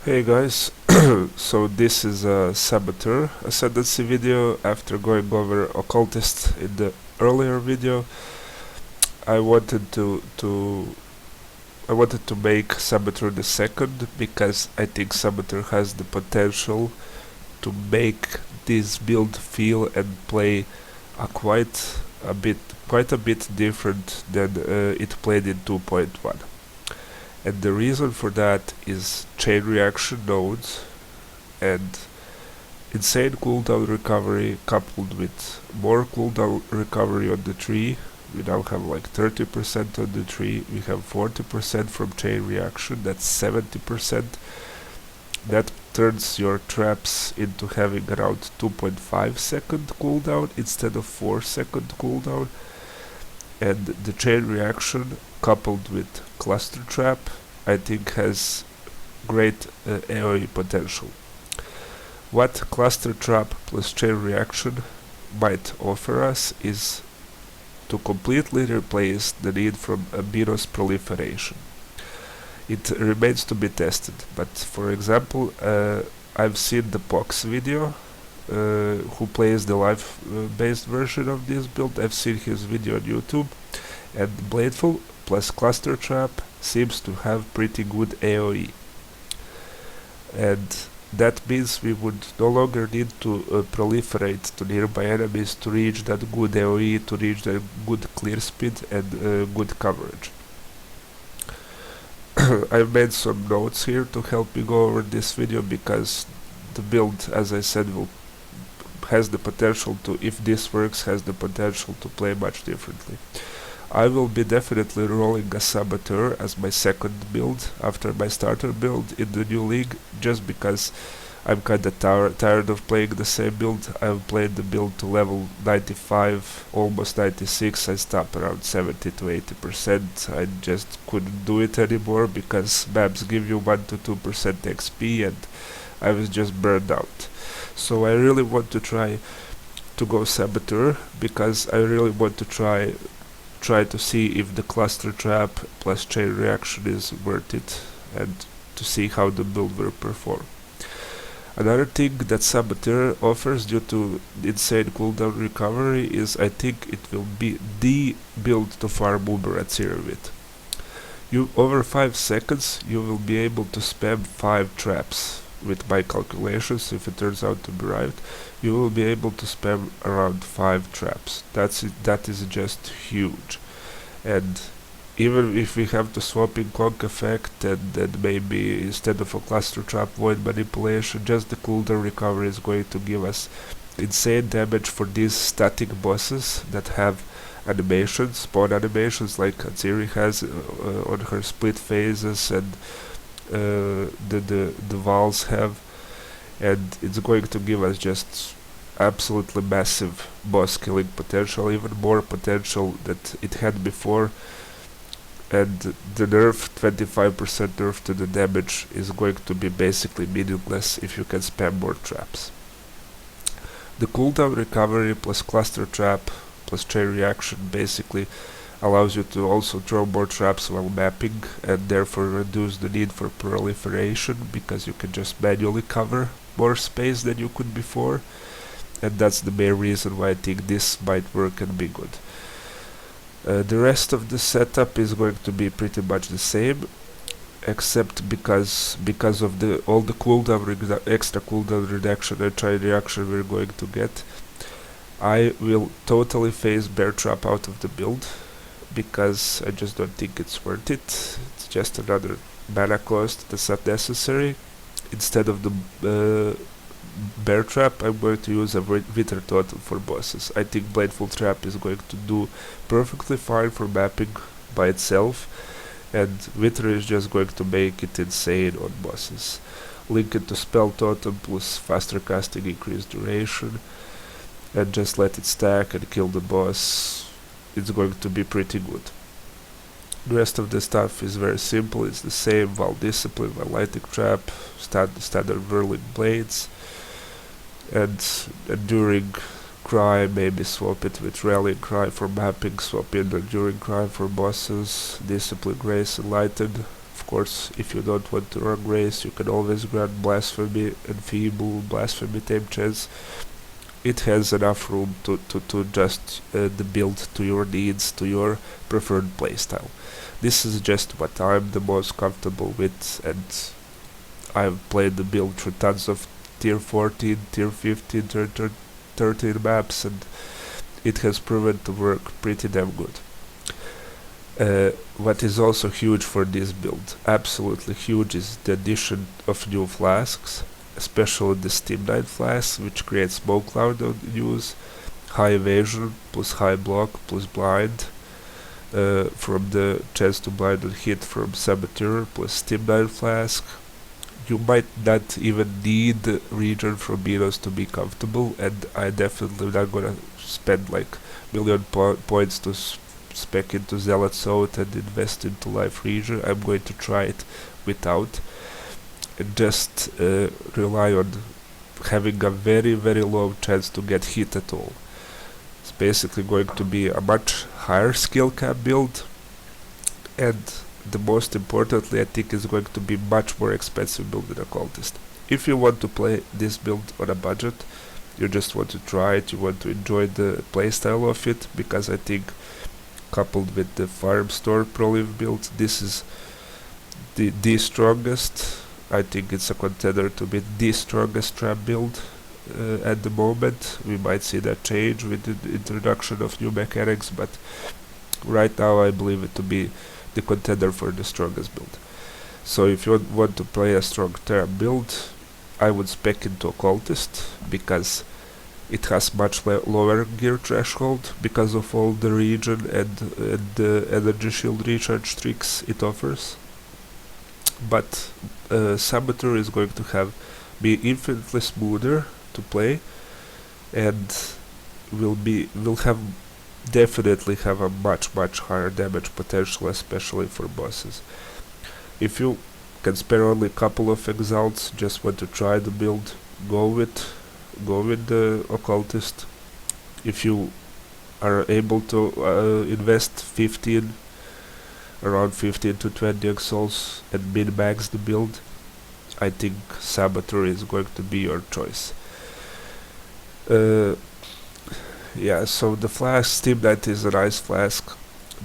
Hey guys, so this is a Saboteur Ascendancy video. After going over occultist in the earlier video, I wanted to make Saboteur the second because I think Saboteur has the potential to make this build feel and play quite a bit different than it played in 2.1. And the reason for that is chain reaction nodes and insane cooldown recovery coupled with more cooldown recovery on the tree. We now have like 30% on the tree, we have 40% from chain reaction, that's 70%. That turns your traps into having around 2.5 second cooldown instead of 4 second cooldown. And the chain reaction coupled with cluster trap I think has great AoE potential. What cluster trap plus chain reaction might offer us is to completely replace the need from Ambinos proliferation. It remains to be tested, but for example I've seen the Pox video who plays the live-based version of this build. I've seen his video on YouTube, and Bladefall plus cluster trap seems to have pretty good AoE. And that means we would no longer need to proliferate to nearby enemies to reach that good AoE, to reach that good clear speed and good coverage. I've made some notes here to help me go over this video because the build, as I said, has the potential to, if this works, has the potential to play much differently. I will be definitely rolling a Saboteur as my second build after my starter build in the new league, just because I'm kinda tired of playing the same build. I've played the build to level 95, almost 96, I stopped around 70 to 80%. I just couldn't do it anymore because maps give you 1 to 2% XP and I was just burned out. So I really want to try to go Saboteur because I really want to try to see if the cluster trap plus chain reaction is worth it and to see how the build will perform. Another thing that Saboteur offers due to insane cooldown recovery is I think it will be the build to farm Uber at 0 with. Over 5 seconds you will be able to spam 5 traps. With my calculations, if it turns out to be right, you will be able to spam around 5 traps. That is just huge. And even if we have to swap in conk effect and then maybe instead of a cluster trap void manipulation, just the cooldown recovery is going to give us insane damage for these static bosses that have animations, spawn animations like Atziri has on her split phases and the Vals have, and it's going to give us just absolutely massive boss killing potential, even more potential that it had before. And the nerf, 25% nerf to the damage, is going to be basically meaningless if you can spam more traps. The cooldown recovery plus cluster trap plus chain reaction basically allows you to also throw more traps while mapping and therefore reduce the need for proliferation because you can just manually cover more space than you could before, and that's the main reason why I think this might work and be good. The rest of the setup is going to be pretty much the same, except because of all the cooldown extra cooldown reduction and chain reaction we're going to get, I will totally phase bear trap out of the build because I just don't think it's worth it. It's just another mana cost that's not necessary. Instead of the bear trap, I'm going to use a wither totem for bosses. I think Bladefall trap is going to do perfectly fine for mapping by itself, and wither is just going to make it insane on bosses. Link it to spell totem plus faster casting, increased duration, and just let it stack and kill the boss. It's going to be pretty good. The rest of the stuff is very simple. It's the same: Val Discipline, Val Lightning Trap, standard Whirling Blades, and Enduring Cry, maybe swap it with Rallying Cry for mapping, swap in Enduring Cry for bosses, Discipline, Grace, Enlightened. Of Of course, if you don't want to run Grace, you can always grant Blasphemy, Enfeeble, Blasphemy, Tame Chance. It has enough room to adjust the build to your needs, to your preferred playstyle. This is just what I'm the most comfortable with, and I've played the build through tons of tier 14, tier 15, tier 13 maps, and it has proven to work pretty damn good. What is also huge for this build, absolutely huge, is the addition of new flasks, especially the Steam 9 flask, which creates smoke cloud on use, high evasion plus high block plus blind from the chance to blind and hit from Saboteur plus Steam 9 flask. You might not even need the region from Minos to be comfortable, and I definitely not gonna spend like million points to spec into Zealot's Oath and invest into Life region. I'm going to try it without, and just rely on having a very low chance to get hit at all. It's basically going to be a much higher skill cap build, and the most importantly, I think, is going to be much more expensive build than Occultist. If you want to play this build on a budget, you just want to try it, you want to enjoy the playstyle of it, because I think coupled with the Farm Store Prolive build, this is the strongest. I think it's a contender to be the strongest trap build at the moment. We might see that change with the introduction of new mechanics, but right now I believe it to be the contender for the strongest build. So if you want to play a strong trap build, I would spec into Occultist, because it has much lower gear threshold because of all the region and the energy shield recharge tricks it offers. But Saboteur is going to be infinitely smoother to play, and will definitely have a much higher damage potential, especially for bosses. If you can spare only a couple of exalts, just want to try the build, go with the Occultist. If you are able to invest around 15 to 20 exalts and min-max the build, I think Saboteur is going to be your choice. Yeah, so the flask, Steam 9 is a nice flask.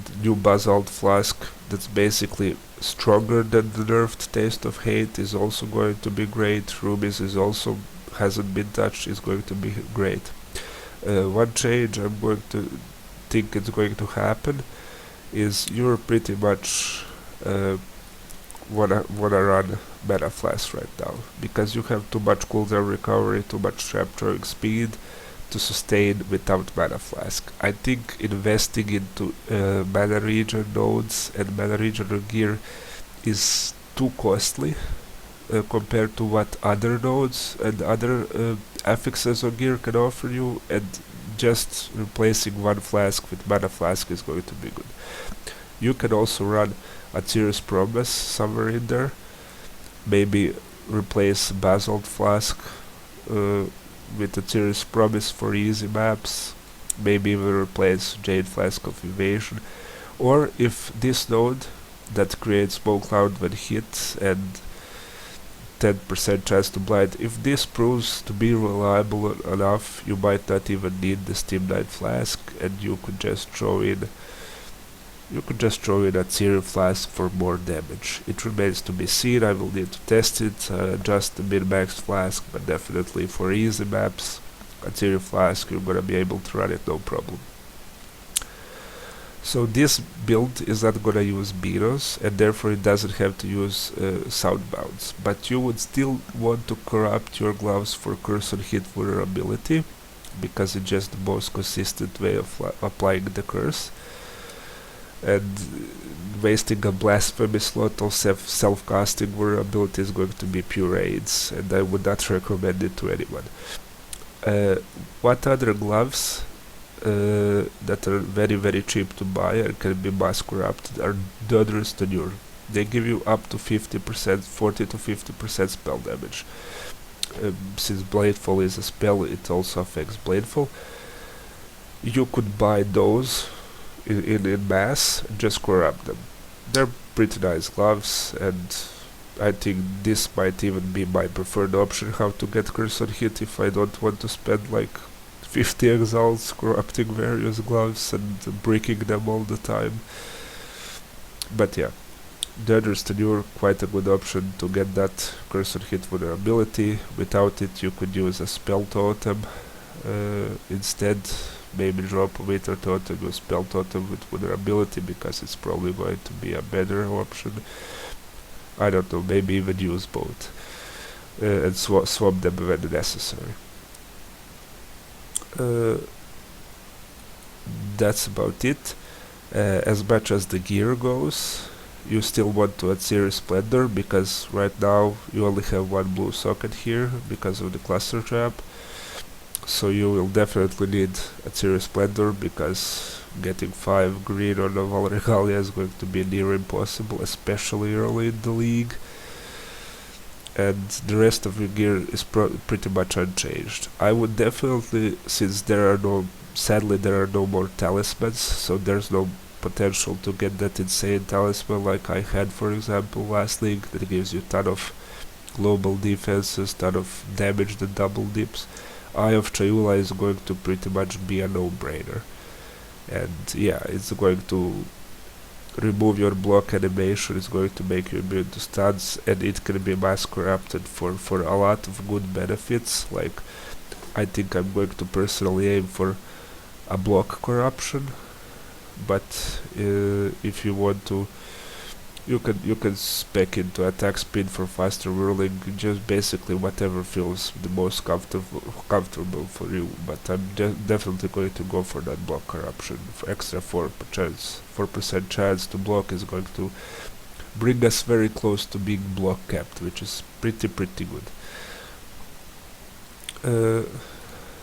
The new Basalt flask that's basically stronger than the nerfed Taste of Hate is also going to be great. Ruby's is also hasn't been touched, is going to be great. One change I'm going to think it's going to happen is you're pretty much wanna run Mana Flask right now, because you have too much cooldown recovery, too much trap throwing speed to sustain without Mana Flask. I think investing into Mana Region nodes and Mana Regional gear is too costly compared to what other nodes and other affixes or gear can offer you, and just replacing one flask with Mana Flask is going to be good. You can also run a Tears Promise somewhere in there, maybe replace Basalt Flask with a Tears Promise for easy maps, maybe even replace Jade Flask of Evasion, or if this node that creates Smoke Cloud when hit and 10% chance to blind, if this proves to be reliable enough, you might not even need the Steam 9 Flask, and you could just throw in a Tear Flask for more damage. It remains to be seen. I will need to test it, adjust the min-max flask, but definitely for easy maps, a Tear Flask, you're gonna be able to run it no problem. So this build is not gonna use Minos, and therefore it doesn't have to use Sound Bounce, but you would still want to corrupt your gloves for curse on hit vulnerability, because it's just the most consistent way of applying the curse. And wasting a blasphemy slot on self-casting vulnerability is going to be pure AIDS, and I would not recommend it to anyone. What other gloves that are very cheap to buy and can be mass corrupted are Dodder's Tenure. They give you up to 50%, 40 to 50% spell damage. Since Bladefall is a spell, it also affects Bladefall. You could buy those in mass, just corrupt them. they're pretty nice gloves, and I think this might even be my preferred option how to get cursor hit if I don't want to spend like 50 exiles corrupting various gloves and breaking them all the time. But yeah, the Other's Tenure, quite a good option to get that cursor hit vulnerability. Without it you could use a spell totem instead. Maybe drop a Wither totem, use spell totem with vulnerability, because it's probably going to be a better option. I don't know, maybe even use both and swap them when necessary. That's about it. As much as the gear goes, you still want to add Series Splendor, because right now you only have one blue socket here because of the cluster trap. So you will definitely need a Series Splendor, because getting 5 green on a Val Regalia is going to be near impossible, especially early in the league. And the rest of your gear is pretty much unchanged. I would definitely, since sadly there are no more talismans, so there's no potential to get that insane talisman like I had, for example, last league, that gives you a ton of global defenses, ton of damage that double dips. Eye of Chayula is going to pretty much be a no-brainer. And yeah, it's going to remove your block animation, it's going to make you immune to stuns, and it can be mass corrupted for a lot of good benefits. Like, I think I'm going to personally aim for a block corruption, but if you want to, you can spec into attack speed for faster whirling, just basically whatever feels the most comfortable for you. But I'm definitely going to go for that block corruption. For extra 4% chance to block is going to bring us very close to being block capped, which is pretty good.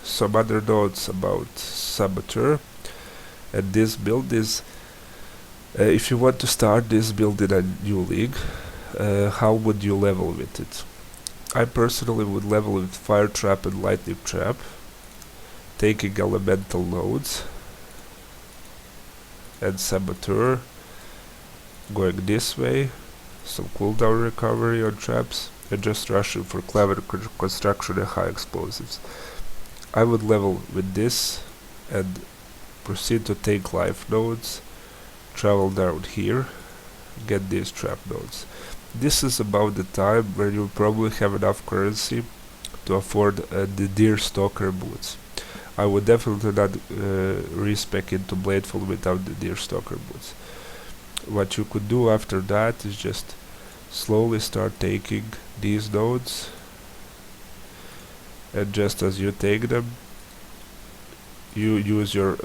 Some other notes about Saboteur. And this build is, if you want to start this build in a new league, how would you level with it? I personally would level with Fire Trap and Lightning Trap, taking elemental nodes, and Saboteur, going this way, some cooldown recovery on traps, and just rushing for clever construction and high explosives. I would level with this and proceed to take life nodes, travel down here, get these trap nodes. This is about the time where you probably have enough currency to afford the Deer Stalker boots. I would definitely not respec into Bladefall without the Deer Stalker boots. What you could do after that is just slowly start taking these nodes, and just as you take them, you use your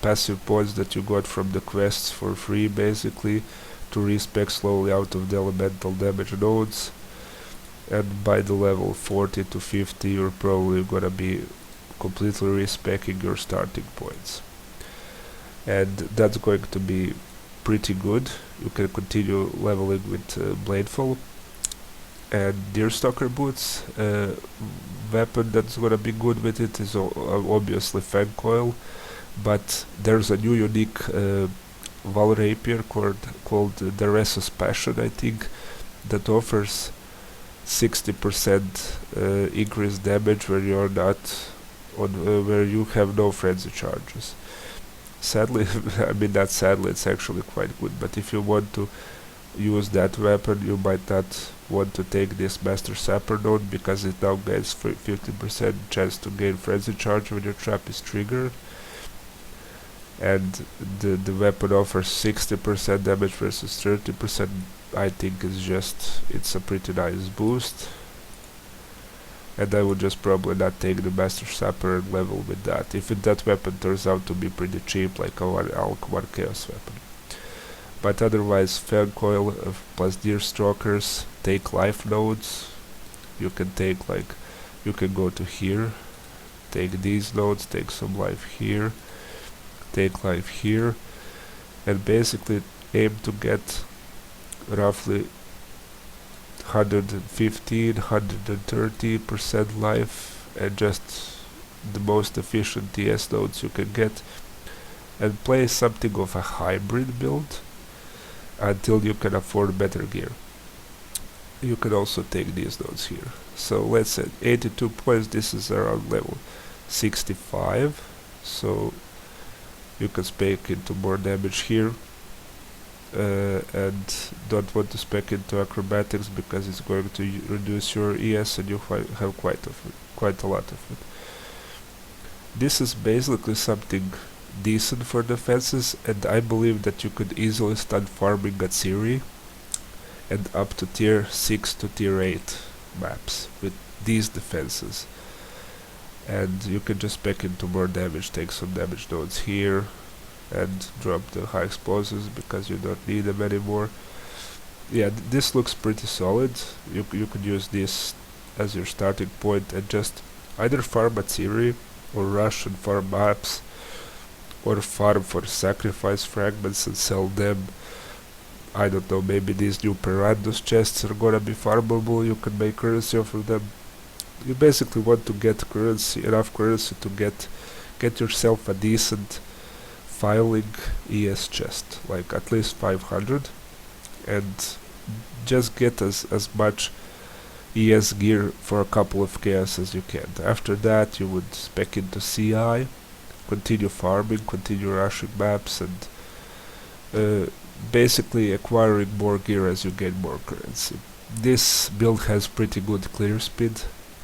passive points that you got from the quests for free, basically, to respec slowly out of the elemental damage nodes, and by the level 40 to 50 you're probably gonna be completely respecing your starting points, and that's going to be pretty good. You can continue leveling with Bladefall. And Deerstalker boots, weapon that's gonna be good with it is obviously Fang Coil, but there's a new unique Val Rapier called the Resus Passion, I think, that offers 60% increased damage where you're not on where you have no frenzy charges. Sadly, I mean, not sadly, it's actually quite good, but if you want to use that weapon, you might not want to take this Master Sapper node, because it now gains 50% chance to gain frenzy charge when your trap is triggered, and the weapon offers 60% damage versus 30%. I think it's a pretty nice boost, and I would just probably not take the Master Sapper and level with that, if that weapon turns out to be pretty cheap, like a 1 Chaos weapon. But otherwise, Fang Coil plus Deerstalkers, take life nodes. You can go to here, take these nodes, take some life here, take life here, and basically aim to get roughly 115-130% life, and just the most efficient TS nodes you can get, and play something of a hybrid build. until you can afford better gear. You can also take these notes here. So let's say 82 points, this is around level 65, so you can spec into more damage here, and don't want to spec into acrobatics because it's going to reduce your ES, and you have quite a lot of it. This is basically something decent for defenses, and I believe that you could easily start farming at Siri and up to tier 6 to tier 8 maps with these defenses. And you can just spec into more damage, take some damage nodes here, and drop the high explosives because you don't need them anymore. Yeah, this looks pretty solid. You could use this as your starting point and just either farm at Siri, or rush and farm maps, or farm for sacrifice fragments and sell them. I don't know, maybe these new Perandus chests are gonna be farmable, you can make currency off of them. You basically want to get currency, enough currency to get yourself a decent filing ES chest, like at least 500, and just get as much ES gear for a couple of chaos as you can. After that you would spec into CI, continue farming, continue rushing maps, and basically acquiring more gear as you gain more currency. This build has pretty good clear speed.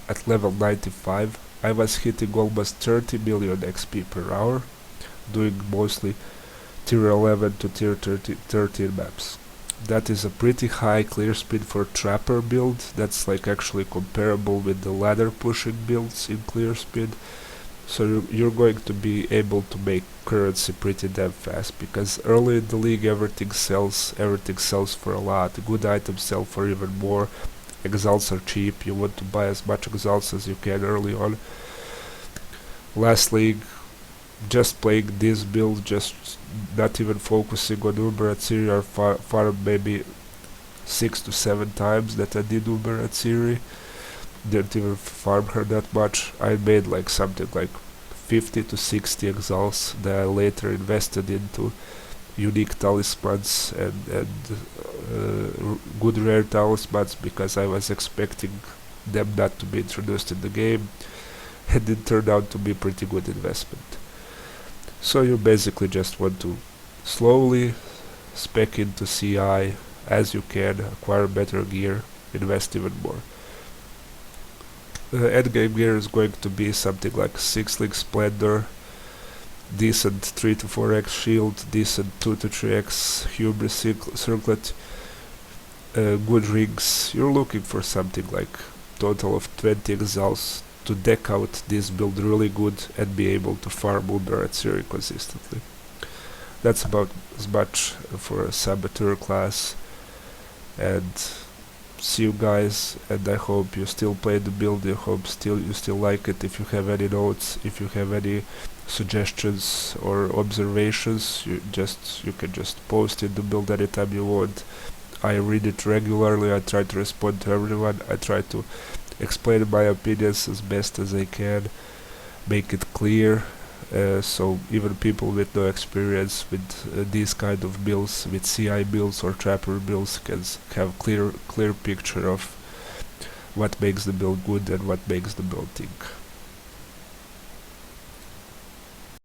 At level 95 I was hitting almost 30 million XP per hour, doing mostly tier 11 to tier 13 maps. That is a pretty high clear speed for trapper build. That's like actually comparable with the ladder pushing builds in clear speed. So you're going to be able to make currency pretty damn fast, because early in the league everything sells for a lot. Good items sell for even more. Exalts are cheap, you want to buy as much exalts as you can early on. Last league, just playing this build, just not even focusing on Uber at Siri, or farm maybe 6 to 7 times that I did Uber at Siri. Didn't even farm her that much. I made like something like 50 to 60 exalts that I later invested into unique talismans and good rare talismans, because I was expecting them not to be introduced in the game, and it turned out to be pretty good investment. So you basically just want to slowly spec into CI as you can, acquire better gear, invest even more. Endgame gear is going to be something like 6 link splendor, decent 3 to 4x shield, decent 2 to 3x hubris circlet, good rings. You're looking for something like total of 20 exalts to deck out this build really good and be able to farm Uber at Siri consistently. That's about as much for a Saboteur class, and see you guys, and I hope you still play the build. I hope you still like it. If you have any notes, if you have any suggestions or observations, you can just post in the build anytime you want. I read it regularly, I try to respond to everyone, I try to explain my opinions as best as I can, make it clear, so even people with no experience with these kind of builds, with CI builds or trapper builds, can have clear picture of what makes the build good and what makes the build tick.